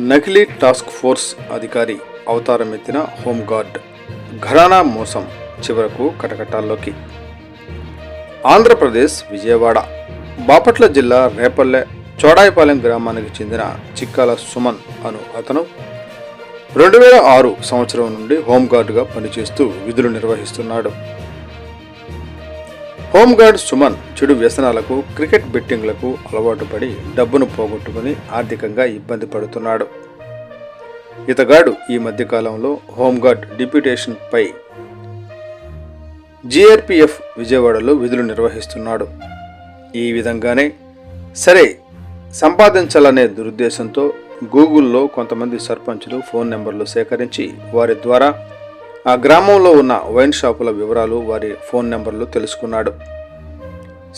నకిలీ task force అధికారి అవతారమెత్తిన home guard ఘరానా మోసం చివరకు కటకటాల్లోకి. ఆంధ్రప్రదేశ్ విజయవాడ బాపట్ల జిల్లా రేపల్లె చోడాయిపాలెం గ్రామానికి చెందిన చిక్కాల సుమన్ అను అతను 2006 సంవత్సరం నుండి హోంగార్డుగా పనిచేస్తూ విధులు నిర్వహిస్తున్నాడు. హోంగార్డ్ సుమన్ చెడు వ్యసనాలకు, క్రికెట్ బెట్టింగ్లకు అలవాటు పడి డబ్బును పోగొట్టుకుని ఆర్థికంగా ఇబ్బంది పడుతున్నాడు. ఇతగాడు ఈ మధ్యకాలంలో హోంగార్డ్ డిప్యూటేషన్ పై GRPF విజయవాడలో విధులు నిర్వహిస్తున్నాడు. ఈ విధంగానే సరే సంపాదించాలనే దురుద్దేశంతో గూగుల్లో కొంతమంది సర్పంచులు ఫోన్ నెంబర్లు సేకరించి వారి ద్వారా ఆ గ్రామంలో ఉన్న వైన్ షాపుల వివరాలు, వారి ఫోన్ నెంబర్లు తెలుసుకున్నాడు.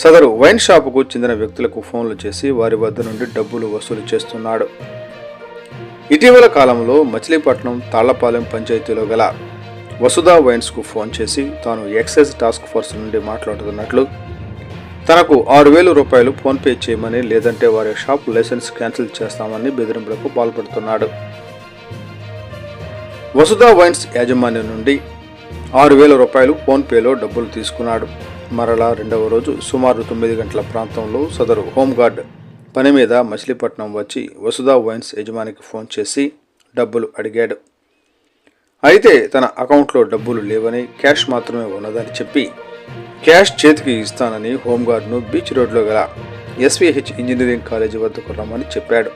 సదరు వైన్ షాపుకు చెందిన వ్యక్తులకు ఫోన్లు చేసి వారి వద్ద నుండి డబ్బులు వసూలు చేస్తున్నాడు. ఇటీవల కాలంలో మచిలీపట్నం తాళ్లపాలెం పంచాయతీలో గల వసుధా వైన్స్కు ఫోన్ చేసి తాను ఎక్సైజ్ టాస్క్ ఫోర్స్ నుండి మాట్లాడుతున్నట్లు, తనకు 6,000 రూపాయలు ఫోన్పే చేయమని, లేదంటే వారి షాప్ లైసెన్స్ క్యాన్సిల్ చేస్తామని బెదిరింపులకు పాల్పడుతున్నాడు. వసుధా వైన్స్ యాజమాన్యం నుండి 6,000 రూపాయలు ఫోన్పేలో డబ్బులు తీసుకున్నాడు. మరలా రెండవ రోజు సుమారు 9 గంటల ప్రాంతంలో సదరు హోంగార్డ్ పని మీద మచిలీపట్నం వచ్చి వసుధా వైన్స్ యజమానికి ఫోన్ చేసి డబ్బులు అడిగాడు. అయితే తన అకౌంట్లో డబ్బులు లేవని, క్యాష్ మాత్రమే ఉన్నదని చెప్పి క్యాష్ చేతికి ఇస్తానని హోంగార్డ్ను బీచ్ రోడ్లో గల SVH ఇంజనీరింగ్ కాలేజీ వద్దకు రమ్మని చెప్పాడు.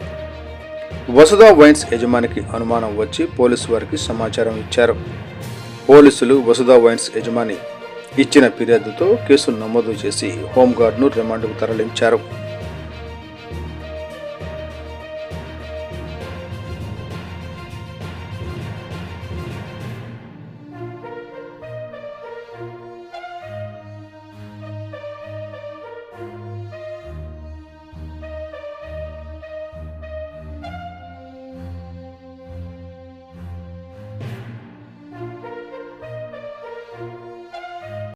వసుధా వైన్స్ యజమానికి అనుమానం వచ్చి పోలీసు వారికి సమాచారం ఇచ్చారు. పోలీసులు వసుధా వైన్స్ యజమాని ఇచ్చిన ఫిర్యాదుతో కేసు నమోదు చేసి హోంగార్డ్ను రిమాండ్కు తరలించారు.